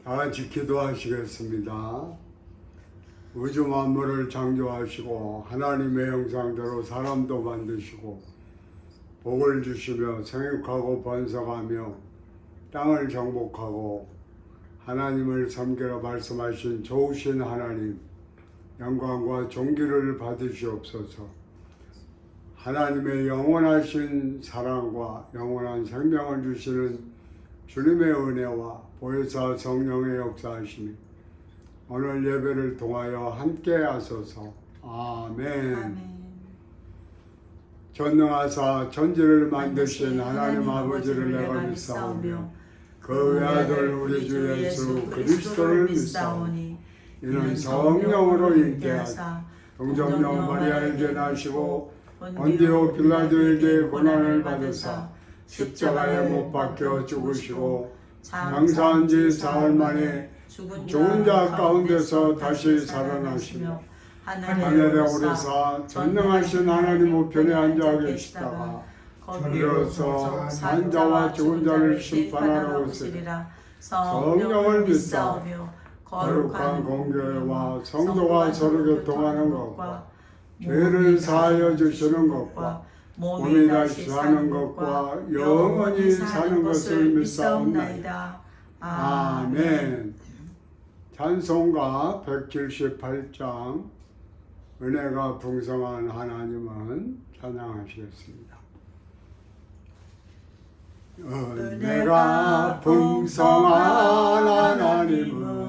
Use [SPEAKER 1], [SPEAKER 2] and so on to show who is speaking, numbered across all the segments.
[SPEAKER 1] 다 같이 기도하시겠습니다. 우주 만물을 창조하시고 하나님의 형상대로 사람도 만드시고 복을 주시며 생육하고 번성하며 땅을 정복하고 하나님을 섬기라 말씀하신 좋으신 하나님, 영광과 존귀를 받으시옵소서. 하나님의 영원하신 사랑과 영원한 생명을 주시는 주님의 은혜와 보혜사 성령의 역사하심이 오늘 예배를 통하여 함께 하소서. 아멘. 전능하사 천지를 만드신 하나님 아버지를 내가 믿사오며 그 외아들 우리 주 예수 그리스도를 믿사오니 이는 성령으로 잉태하사 동정녀 마리아에게 나시고 본디오 빌라도에게 고난을 받으사 십자가에 못 박혀 죽으시고 장사한 지 사흘 만에 죽은 자 가운데서 다시 살아나시며 하늘에 오르사 전능하신 하나님 우편에 앉아 계시다가 거기로서 산자와 죽은 자를 심판하러 오시리라. 성령을 믿사오며 거룩한 공교회와 성도가 서로 교통하는 것과 죄를 사하여 주시는 것과 몸이 다시 사는 것과 영원히 사는 것을 믿사옵나이다. 아멘. 찬송가 178장 은혜가 풍성한 하나님은 찬양하시겠습니다. 은혜가 풍성한 하나님은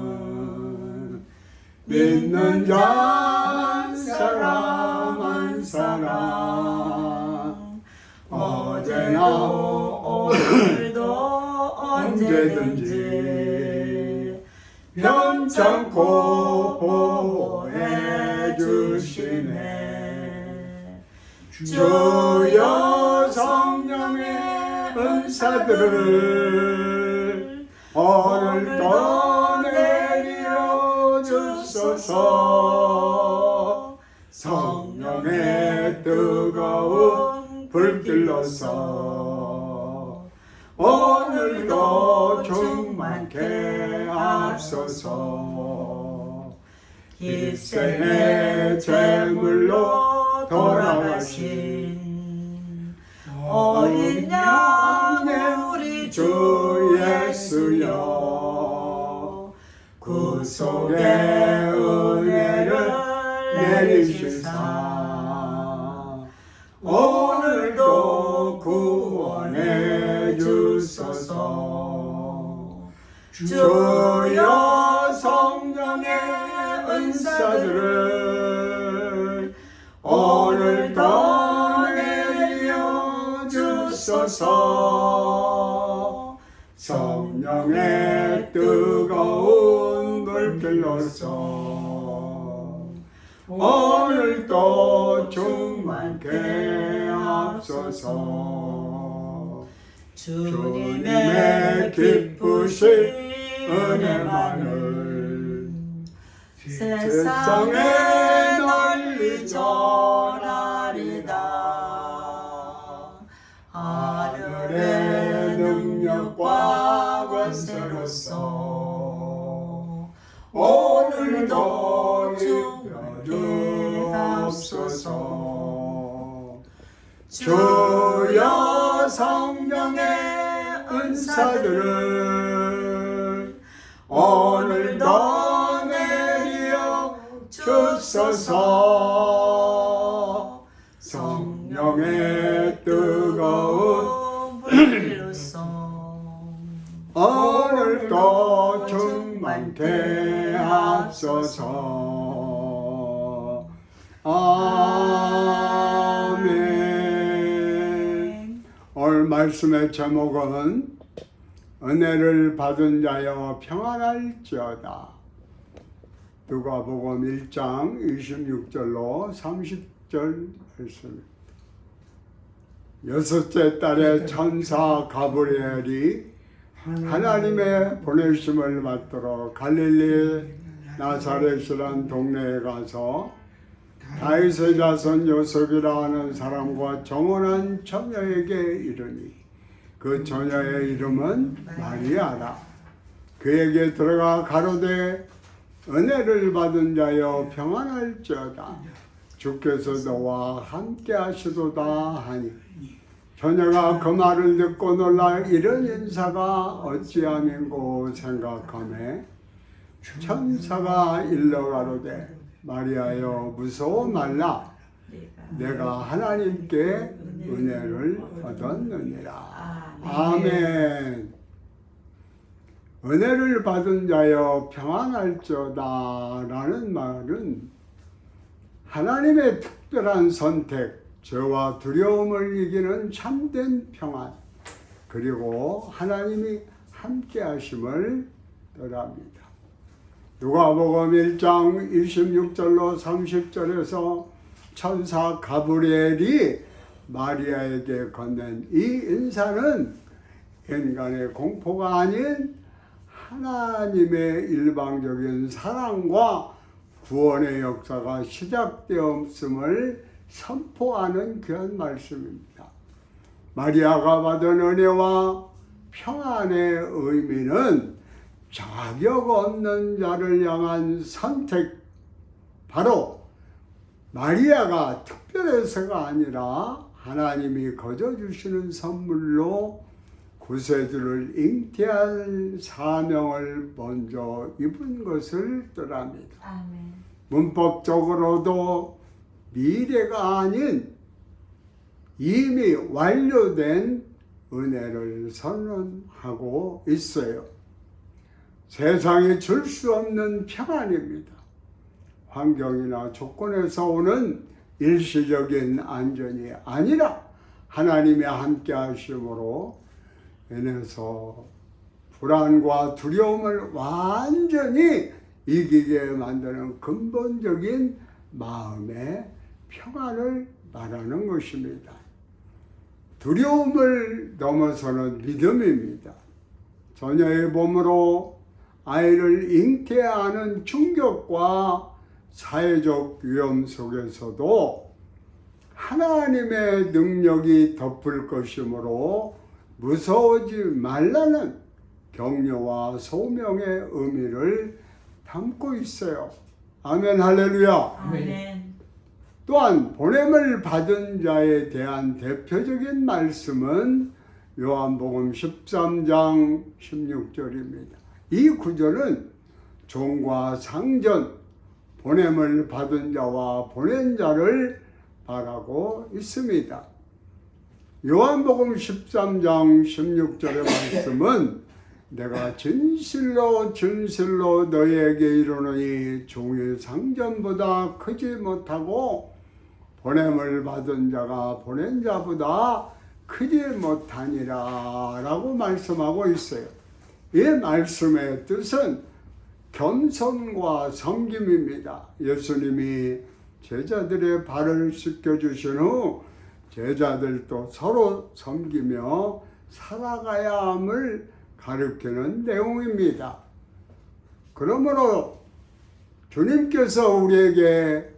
[SPEAKER 1] 믿는 자 사람 한 사람 어제나 오늘도 언제든지 변찮고 보호해 주시네. 주여 성령의 은사들을 오늘도 내려 주소서. 성령의 뜨거운 불길로서 오늘도 충만케 하소서. 일생의 제물로 돌아가신 어린 양 우리 주 예수여, 구속의 은혜를 내리시사 오늘도 구원해 주소서. 주여 성령의 은사들을 오늘도 내려 주소서. 성령의 뜨거운 불길로서 오늘도 충만케 하소서. 주님의 기쁘신 은혜만을 세상에 널리 전하리다. 하늘의 능력과 권세로서 오늘도 주옵소서. 주여 성령의 은사들을 오늘도 내려 주소서. 성령의 뜨거운 불길로서 오늘도 충만케 하소서. 아멘. 오늘 말씀의 제목은 은혜를 받은 자여 평안할지어다. 누가복음 1장 26절로 30절 말씀입니다. 여섯째 달에 천사 가브리엘이 하나님의 보내심을 받들어 갈릴리 나사렛이란 동네에 가서 다윗의 자손 요셉이라 하는 사람과 정혼한 처녀에게 이르니 그 처녀의 이름은 마리아라. 그에게 들어가 가로되 은혜를 받은 자여 평안할지어다. 주께서 너와 함께 하시도다 하니 처녀가 그 말을 듣고 놀라 이런 인사가 어찌함인고 생각하매 천사가 일러 가로되 마리아여 무서워 말라. 내가 하나님께 은혜를 얻었느니라. 아멘. 은혜를 받은 자여 평안할지어다 라는 말은 하나님의 특별한 선택, 죄와 두려움을 이기는 참된 평안, 그리고 하나님이 함께 하심을 뜻합니다. 누가복음 1장 26절로 30절에서 천사 가브리엘이 마리아에게 건넨 이 인사는 인간의 공포가 아닌 하나님의 일방적인 사랑과 구원의 역사가 시작되었음을 선포하는 귀한 말씀입니다. 마리아가 받은 은혜와 평안의 의미는 자격 없는 자를 향한 선택, 바로 마리아가 특별해서가 아니라 하나님이 거저 주시는 선물로 구세주를 잉태할 사명을 먼저 입은 것을 뜻합니다.
[SPEAKER 2] 아멘.
[SPEAKER 1] 문법적으로도 미래가 아닌 이미 완료된 은혜를 선언하고 있어요. 세상에 줄 수 없는 평안입니다. 환경이나 조건에서 오는 일시적인 안전이 아니라 하나님의 함께 하심으로 인해서 불안과 두려움을 완전히 이기게 만드는 근본적인 마음의 평안을 말하는 것입니다. 두려움을 넘어서는 믿음입니다. 처녀의 몸으로 아이를 잉태하는 충격과 사회적 위험 속에서도 하나님의 능력이 덮을 것이므로 무서워하지 말라는 격려와 소명의 의미를 담고 있어요. 아멘, 할렐루야.
[SPEAKER 2] 아멘.
[SPEAKER 1] 또한 보냄을 받은 자에 대한 대표적인 말씀은 요한복음 13장 16절입니다. 이 구절은 종과 상전, 보냄을 받은 자와 보낸 자를 말하고 있습니다. 요한복음 13장 16절의 말씀은 내가 진실로 진실로 너희에게 이르노니 종이 상전보다 크지 못하고 보냄을 받은 자가 보낸 자보다 크지 못하니라 라고 말씀하고 있어요. 이 말씀의 뜻은 겸손과 섬김입니다. 예수님이 제자들의 발을 씻겨주신 후 제자들도 서로 섬기며 살아가야 함을 가르치는 내용입니다. 그러므로 주님께서 우리에게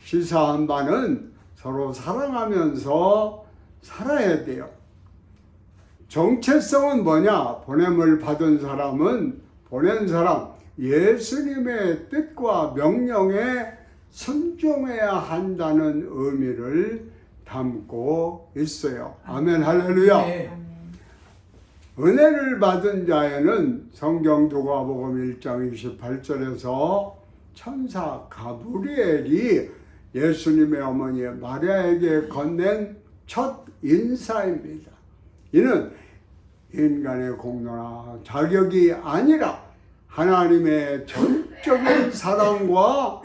[SPEAKER 1] 시사한 바는 서로 사랑하면서 살아야 돼요. 정체성은 뭐냐? 보냄을 받은 사람은 보낸 사람, 예수님의 뜻과 명령에 순종해야 한다는 의미를 담고 있어요. 아멘, 할렐루야.
[SPEAKER 2] 아멘.
[SPEAKER 1] 은혜를 받은 자에는 성경 누가복음 1장 28절에서 천사 가브리엘이 예수님의 어머니 마리아에게 건넨 첫 인사입니다. 이는 인간의 공로나 자격이 아니라 하나님의 전적인 사랑과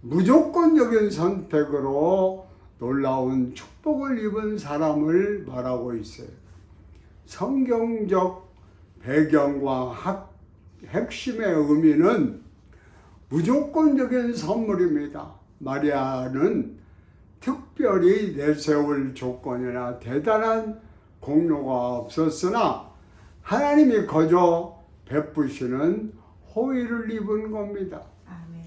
[SPEAKER 1] 무조건적인 선택으로 놀라운 축복을 입은 사람을 말하고 있어요. 성경적 배경과 핵심의 의미는 무조건적인 선물입니다. 마리아는 특별히 내세울 조건이나 대단한 공로가 없었으나 하나님이 거저 베푸시는 호의를 입은 겁니다.
[SPEAKER 2] 아멘.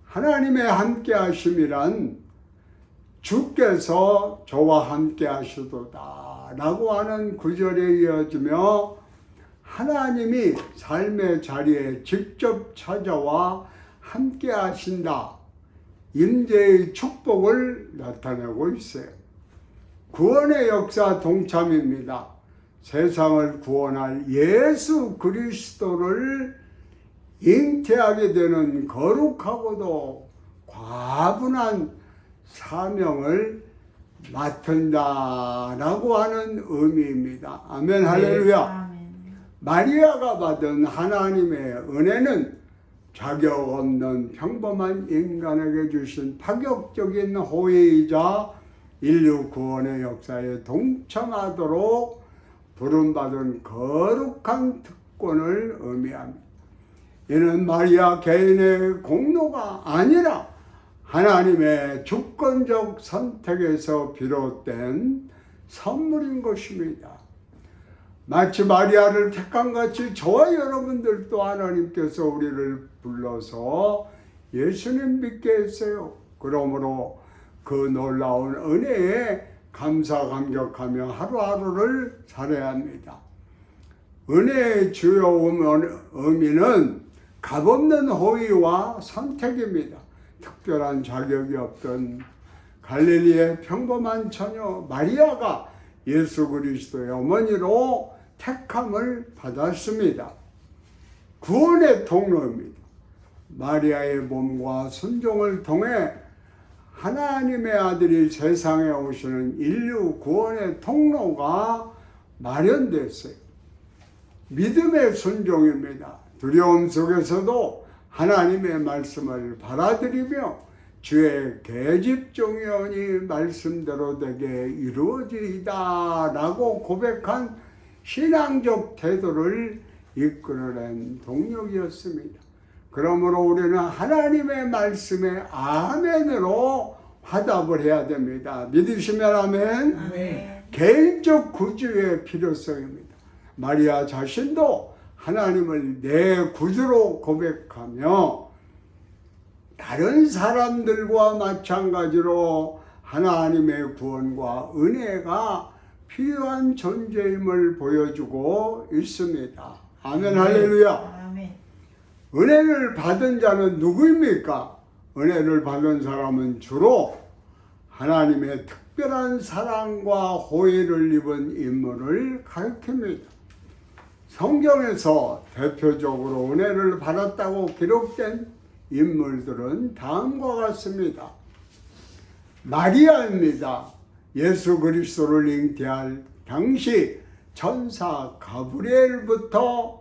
[SPEAKER 1] 하나님의 함께 하심이란 주께서 저와 함께 하시도다 라고 하는 구절에 이어지며 하나님이 삶의 자리에 직접 찾아와 함께 하신다. 임재의 축복을 나타내고 있어요. 구원의 역사 동참입니다. 세상을 구원할 예수 그리스도를 잉태하게 되는 거룩하고도 과분한 사명을 맡은다라고 하는 의미입니다. 아멘, 할렐루야.
[SPEAKER 2] 아멘.
[SPEAKER 1] 마리아가 받은 하나님의 은혜는 자격 없는 평범한 인간에게 주신 파격적인 호의이자 인류 구원의 역사에 동참하도록 부름받은 거룩한 특권을 의미합니다. 이는 마리아 개인의 공로가 아니라 하나님의 주권적 선택에서 비롯된 선물인 것입니다. 마치 마리아를 택한 같이 저와 여러분들도 하나님께서 우리를 불러서 예수님 믿게 했어요. 그러므로 그 놀라운 은혜에 감사 감격하며 하루하루를 살아야 합니다. 은혜의 주요 의미는 값없는 호의와 선택입니다. 특별한 자격이 없던 갈릴리의 평범한 처녀 마리아가 예수 그리스도의 어머니로 택함을 받았습니다. 구원의 통로입니다. 마리아의 몸과 순종을 통해 하나님의 아들이 세상에 오시는 인류 구원의 통로가 마련됐어요. 믿음의 순종입니다. 두려움 속에서도 하나님의 말씀을 받아들이며 주의 계집종이오니 말씀대로 되게 이루어지이다 라고 고백한 신앙적 태도를 이끌어낸 동력이었습니다. 그러므로 우리는 하나님의 말씀에 아멘으로 화답을 해야 됩니다. 믿으시면 아멘.
[SPEAKER 2] 아멘.
[SPEAKER 1] 개인적 구주의 필요성입니다. 마리아 자신도 하나님을 내 구주로 고백하며 다른 사람들과 마찬가지로 하나님의 구원과 은혜가 필요한 존재임을 보여주고 있습니다. 아멘, 할렐루야.
[SPEAKER 2] 아멘.
[SPEAKER 1] 은혜를 받은 자는 누구입니까? 은혜를 받은 사람은 주로 하나님의 특별한 사랑과 호의를 입은 인물을 가리킵니다. 성경에서 대표적으로 은혜를 받았다고 기록된 인물들은 다음과 같습니다. 마리아입니다. 예수 그리스도를 잉태할 당시 천사 가브리엘부터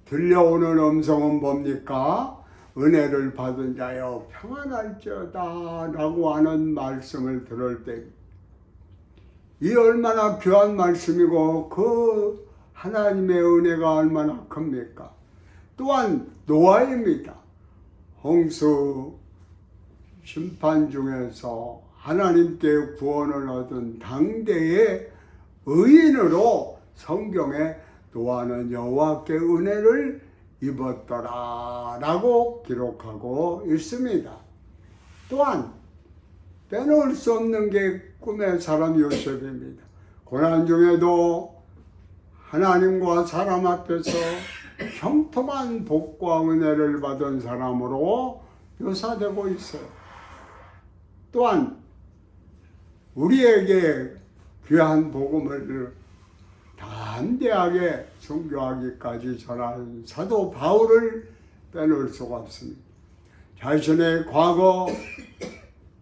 [SPEAKER 1] 들려오는 음성은 뭡니까? 은혜를 받은 자여 평안할지어다 라고 하는 말씀을 들을 때 이 얼마나 귀한 말씀이고 그 하나님의 은혜가 얼마나 큽니까? 또한 노아입니다. 홍수 심판 중에서 하나님께 구원을 얻은 당대의 의인으로 성경에 노아는 여호와께 은혜를 입었더라 라고 기록하고 있습니다. 또한 빼놓을 수 없는 게 꿈의 사람 요셉입니다. 고난 중에도 하나님과 사람 앞에서 형통한 복과 은혜를 받은 사람으로 묘사되고 있어요. 또한 우리에게 귀한 복음을 담대하게 순교하기까지 전한 사도 바울을 빼놓을 수가 없습니다. 자신의 과거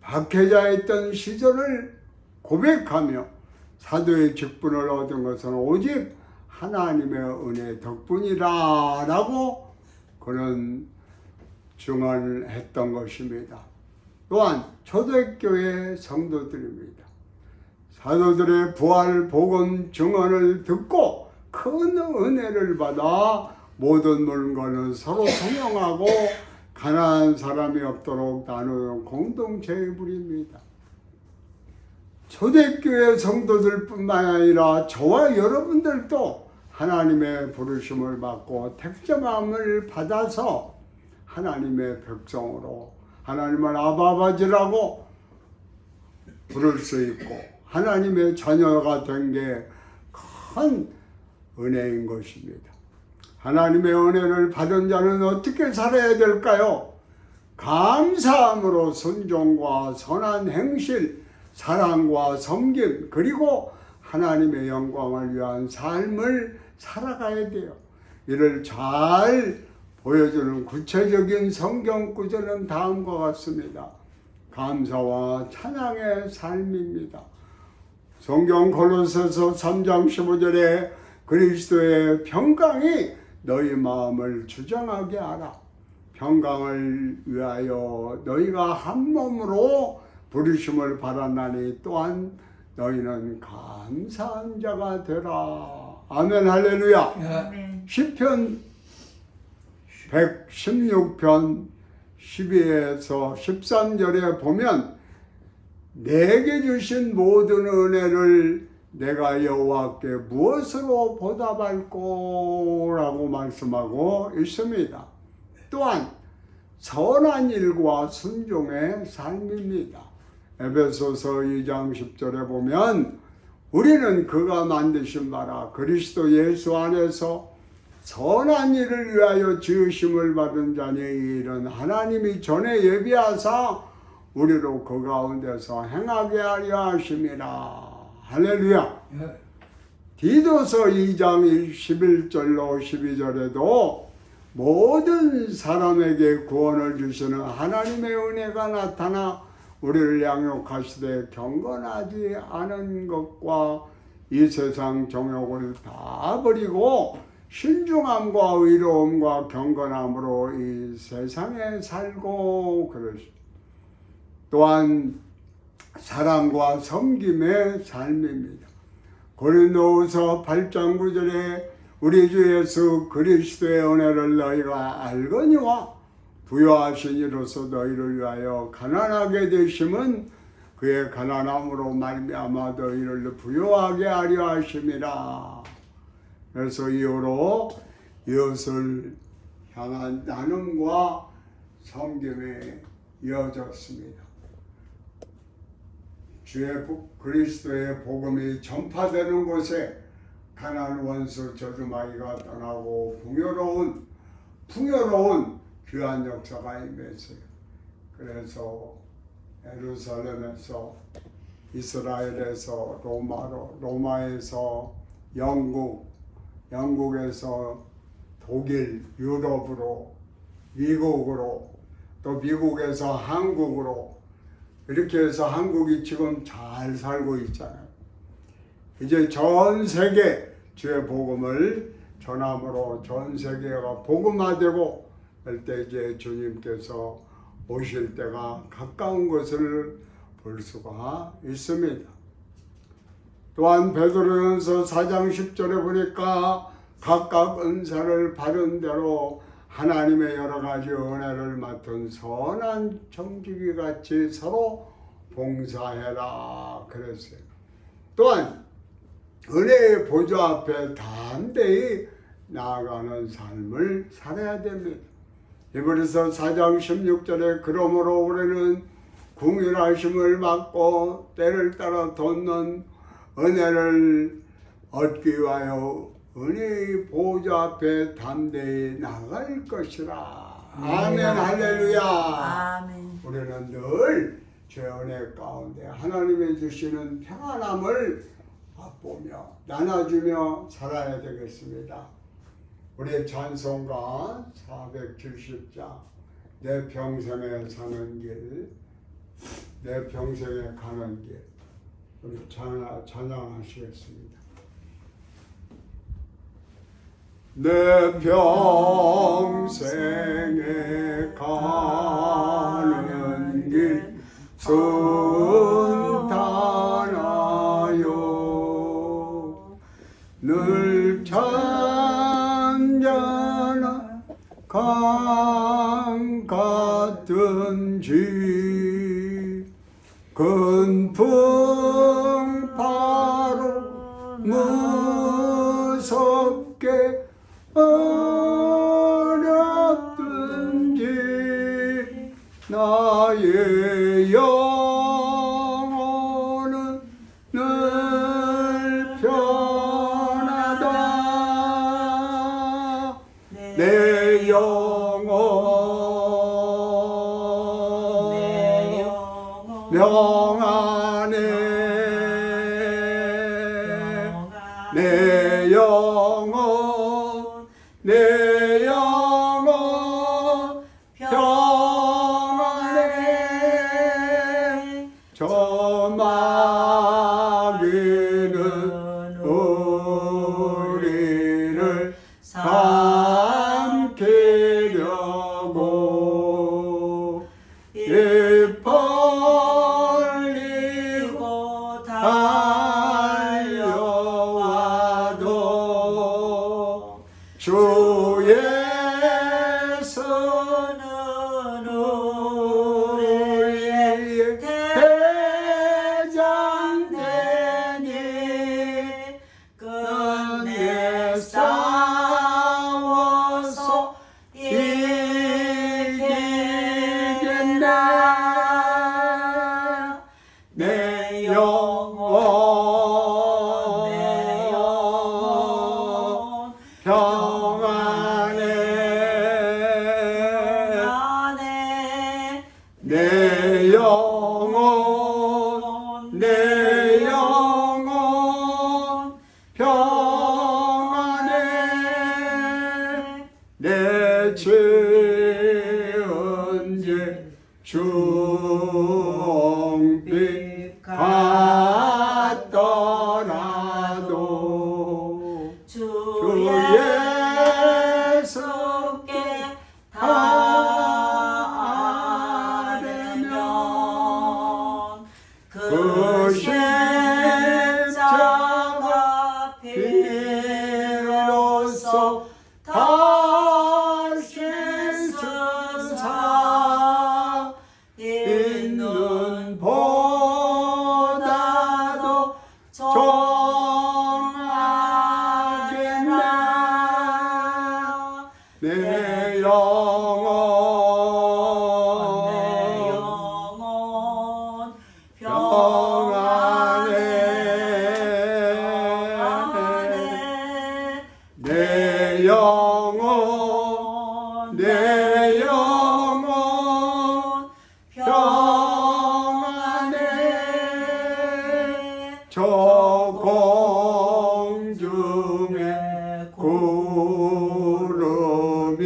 [SPEAKER 1] 박해자였던 시절을 고백하며 사도의 직분을 얻은 것은 오직 하나님의 은혜 덕분이다 라고 그는 증언을 했던 것입니다. 또한 초대교회 성도들입니다. 사도들의 부활 복음 증언을 듣고 큰 은혜를 받아 모든 물건을 서로 통용하고 가난한 사람이 없도록 나누는 공동체의 부입니다. 초대교회 성도들뿐만 아니라 저와 여러분들도 하나님의 부르심을 받고 택정함을 받아서 하나님의 백성으로 하나님을 아바아버지라고 부를 수 있고 하나님의 자녀가 된 게 큰 은혜인 것입니다. 하나님의 은혜를 받은 자는 어떻게 살아야 될까요? 감사함으로 순종과 선한 행실, 사랑과 섬김, 그리고 하나님의 영광을 위한 삶을 살아가야 돼요. 이를 잘 보여주는 구체적인 성경 구절은 다음과 같습니다. 감사와 찬양의 삶입니다. 성경 골로새서 3장 15절에 그리스도의 평강이 너희 마음을 주장하게 하라. 평강을 위하여 너희가 한 몸으로 부르심을 받았나니 또한 너희는 감사한 자가 되라. 아멘 할렐루야.
[SPEAKER 2] 아멘.
[SPEAKER 1] 시편 116편 12에서 13절에 보면 내게 주신 모든 은혜를 내가 여호와께 무엇으로 보답할꼬? 라고 말씀하고 있습니다. 또한 선한 일과 순종의 삶입니다. 에베소서 2장 10절에 보면 우리는 그가 만드신 바라 그리스도 예수 안에서 선한 일을 위하여 지으심을 받은 자니 이는 하나님이 전에 예비하사 우리로 그 가운데서 행하게 하려 하심이라. 할렐루야. 디도서 2장 11절로 12절에도 모든 사람에게 구원을 주시는 하나님의 은혜가 나타나 우리를 양육하시되 경건하지 않은 것과 이 세상 정욕을 다 버리고 신중함과 의로움과 경건함으로 이 세상에 살고 그러시다. 또한 사랑과 섬김의 삶입니다. 고린도후서 8장 9절에 우리 주 예수 그리스도의 은혜를 너희가 알거니와 부요하신 이로서 너희를 위하여 가난하게 되심은 그의 가난함으로 말미암아 너희를 부요하게 하려 하심이라. 그래서 이후로 이웃을 향한 나눔과 섬김에 이어졌습니다. 주의 그리스도의 복음이 전파되는 곳에 가난 원수 저주마귀가 떠나고 풍요로운 귀한 역사가 임했어요. 그래서 예루살렘에서 이스라엘에서 로마에서 영국에서 독일, 유럽으로, 미국으로, 또 미국에서 한국으로 이렇게 해서 한국이 지금 잘 살고 있잖아요. 이제 전 세계 주의 복음을 전함으로 전 세계가 복음화되고 할 때 이제 주님께서 오실 때가 가까운 것을 볼 수가 있습니다. 또한 베드로전서 4장 10절에 보니까 각각 은사를 받은 대로 하나님의 여러 가지 은혜를 맡은 선한 청지기 같이 서로 봉사해라 그랬어요. 또한 은혜의 보좌 앞에 담대히 나아가는 삶을 살아야 됩니다. 히브리서 4장 16절에 그러므로 우리는 궁휼하심을 받고 때를 따라 돋는 은혜를 얻기 위하여 은혜의 보좌 앞에 담대히 나갈 것이라. 아멘 할렐루야.
[SPEAKER 2] 아멘.
[SPEAKER 1] 우리는 늘 주의 은혜 가운데 하나님이 주시는 평안함을 맛보며 나눠주며 살아야 되겠습니다. 우리의 찬송가 470장 내 평생에 사는 길, 내 평생에 가는 길, 우리 찬양하시겠습니다. 내 평생에 가는 길 순탄하여 늘 잔잔한 강 같은지 근풍파로 무섭게 어렵든지 나의 영혼은 내 영혼 명하네 내 영혼 내 영혼 평안해 저 마귀는 우리를 삼키려고 입 벌리고 달려와도 주 예수는 우리의 대장되니 끝내 싸워서 이기겠나 내 영혼 평안해 내 영혼 내 영혼 평안해 내 죄은 죄 중빛 같더라도 주 예수께 아뢰면 그 십자가 피로써 다시 쓰사 있는 보다도 정하겠나 내 영혼 평안해 내 영혼 내 영혼 평안해 저 공중에 구름이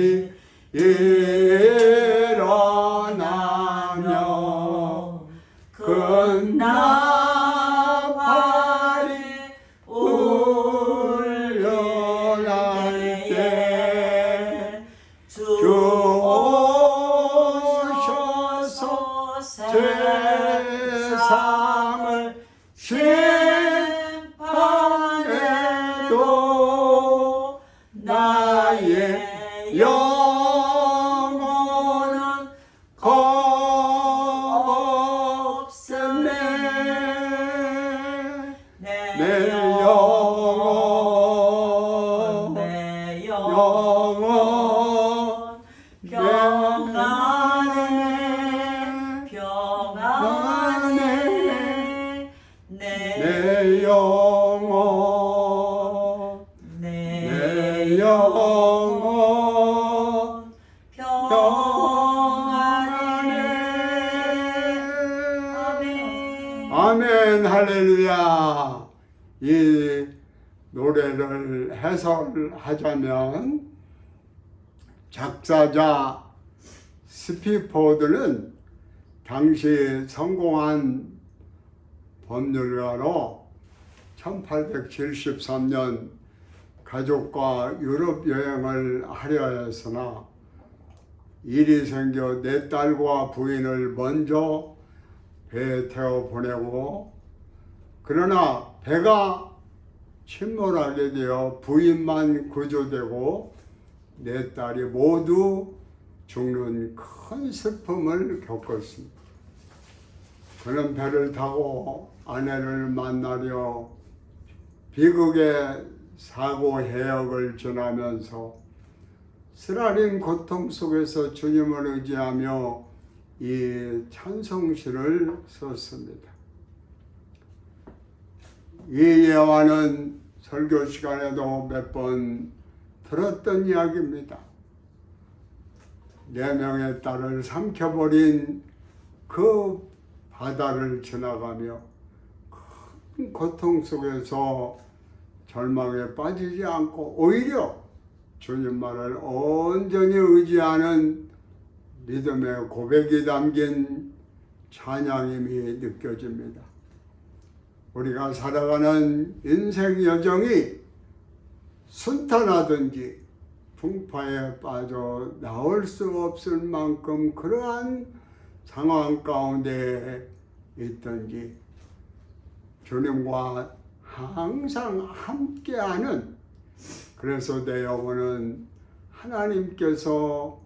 [SPEAKER 1] 일어나며 큰 나팔이 울려날 때 주 오셔서 세상을 심판해도 나의 영혼은 겁없네 내 영혼 평안해 평안해 내 영혼 내 영혼 평안해 아멘 아멘 할렐루야 이 노래를 해설하자면 작사자 스피포드는 당시 성공한 법률가로 1873년 가족과 유럽 여행을 하려 했으나 일이 생겨 내 딸과 부인을 먼저 배에 태워 보내고 그러나 배가 침몰하게 되어 부인만 구조되고 내 딸이 모두 죽는 큰 슬픔을 겪었습니다. 그는 배를 타고 아내를 만나려 비극의 사고 해역을 지나면서 쓰라린 고통 속에서 주님을 의지하며 이 찬송시를 썼습니다. 이 예화는 설교 시간에도 몇 번 들었던 이야기입니다. 4명의 딸을 삼켜버린 그 바다를 지나가며 큰 고통 속에서 절망에 빠지지 않고 오히려 주님만을 온전히 의지하는 믿음의 고백이 담긴 찬양임이 느껴집니다. 우리가 살아가는 인생 여정이 순탄하든지 풍파에 빠져 나올 수 없을 만큼 그러한 상황 가운데 있든지 주님과 항상 함께하는, 그래서 내 영혼은 하나님께서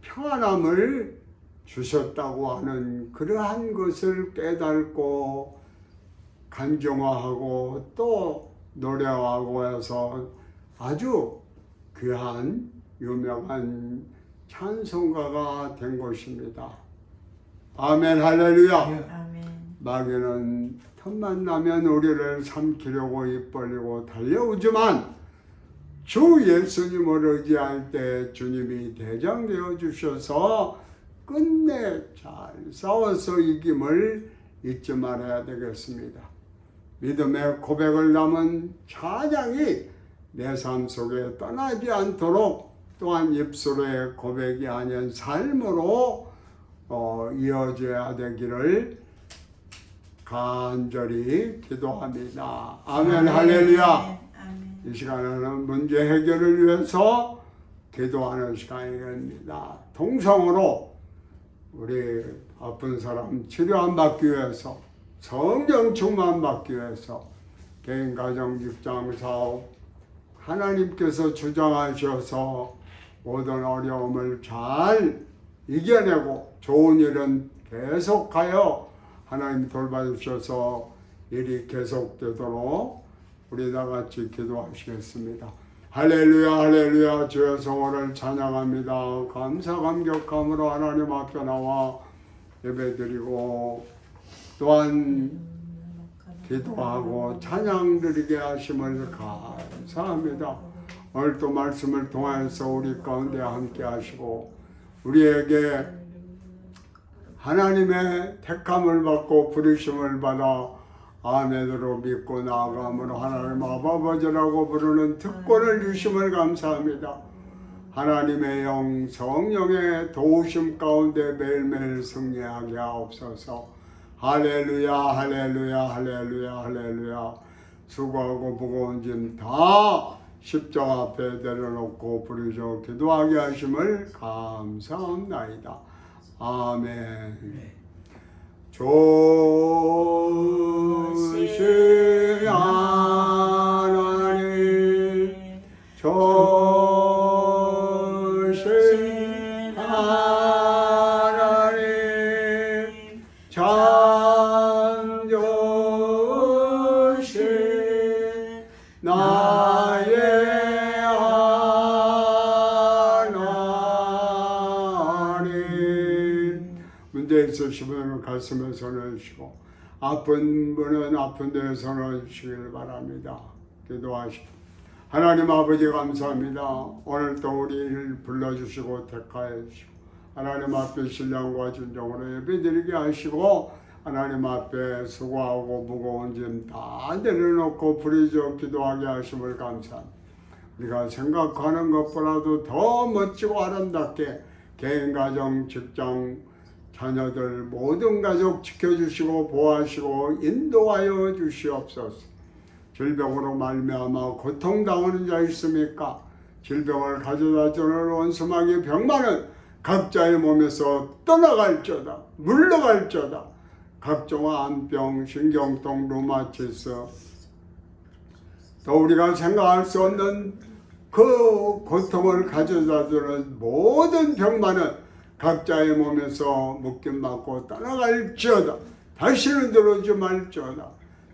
[SPEAKER 1] 평안함을 주셨다고 하는 그러한 것을 깨닫고 간증화하고 또 노래하고 해서 아주 귀한 유명한 찬송가가 된 것입니다. 아멘 할렐루야.
[SPEAKER 2] 아멘.
[SPEAKER 1] 마귀는 틈만 나면 우리를 삼키려고 입 벌리고 달려오지만 주 예수님을 의지할 때 주님이 대장되어 주셔서 끝내 잘 싸워서 이김을 잊지 말아야 되겠습니다. 믿음의 고백을 담은 찬양이 내 삶 속에 떠나지 않도록, 또한 입술의 고백이 아닌 삶으로 이어져야 되기를 간절히 기도합니다. 아멘 할렐루야.
[SPEAKER 2] 아멘.
[SPEAKER 1] 이 시간에는 문제 해결을 위해서 기도하는 시간입니다. 동성으로 우리 아픈 사람 치료 안 받기 위해서, 성령 충만 받기 위해서 개인, 가정, 직장, 사업 하나님께서 주장하셔서 모든 어려움을 잘 이겨내고 좋은 일은 계속하여 하나님 돌봐주셔서 일이 계속되도록 우리 다 같이 기도하시겠습니다. 할렐루야 할렐루야. 주의 성호를 찬양합니다. 감사 감격함으로 하나님 앞에 나와 예배드리고 또한 기도하고 찬양 드리게 하심을 감사합니다. 오늘 또 말씀을 통해서 우리 가운데 함께 하시고 우리에게 하나님의 택함을 받고 부르심을 받아 아멘으로 믿고 나아감으로 하나님 아버지라고 부르는 특권을 주심을 감사합니다. 하나님의 영 성령의 도우심 가운데 매일매일 승리하게 하옵소서. 할렐루야 할렐루야 할렐루야 할렐루야. 수고하고 무거운 짐 다 십자가 앞에 내려놓고 부르짖어 기도하게 하심을 감사합나이다. 아멘. 조신 하나님, 조신 하나님, 참 조신 나의 하나님. 문제 있으시면 가슴에 손을 주시고 아픈 분은 아픈 데에 손을 주시길 바랍니다. 기도하시고 하나님 아버지 감사합니다. 오늘 또 우리를 불러주시고 택하여 주시고 하나님 앞에 신령과 진정으로 예배드리게 하시고 하나님 앞에 수고하고 무거운 짐 다 내려놓고 부르짖어 기도하게 하심을 감사합니다. 우리가 생각하는 것보다도 더 멋지고 아름답게 개인, 가정, 직장, 자녀들 모든 가족 지켜주시고 보호하시고 인도하여 주시옵소서. 질병으로 말미암아 고통당하는 자 있습니까? 질병을 가져다 주는 원수마귀 병만은 각자의 몸에서 떠나갈지어다, 물러갈지어다. 각종 암병, 신경통, 루마티스, 또 우리가 생각할 수 없는 그 고통을 가져다 주는 모든 병만은 각자의 몸에서 묶임 받고 떠나갈지어다. 다시는 들어오지 말지어다.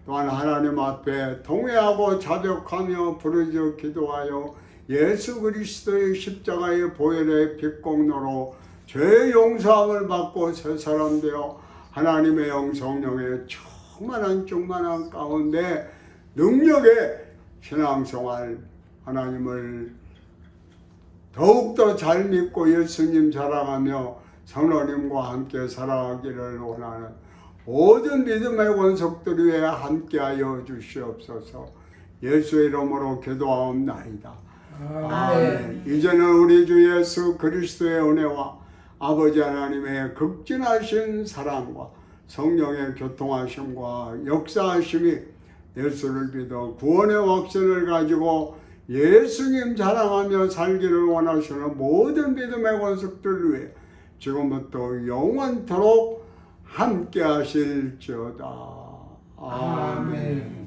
[SPEAKER 1] 또한 하나님 앞에 동의하고 자벽하며 부르짖어 기도하여 예수 그리스도의 십자가의 보혈의 빛공로로 죄 용서함을 받고 새 사람 되어 하나님의 영 성령의 충만한 가운데 능력의 신앙생활, 하나님을 더욱더 잘 믿고 예수님 사랑하며 성령님과 함께 살아가기를 원하는 모든 믿음의 권속들 위에 함께하여 주시옵소서. 예수의 이름으로 기도하옵나이다. 아멘. 이제는 우리 주 예수 그리스도의 은혜와 아버지 하나님의 극진하신 사랑과 성령의 교통하심과 역사하심이 예수를 믿어 구원의 확신을 가지고 예수님 자랑하며 살기를 원하시는 모든 믿음의 권속들 위해 지금부터 영원토록 함께 하실지어다. 아멘.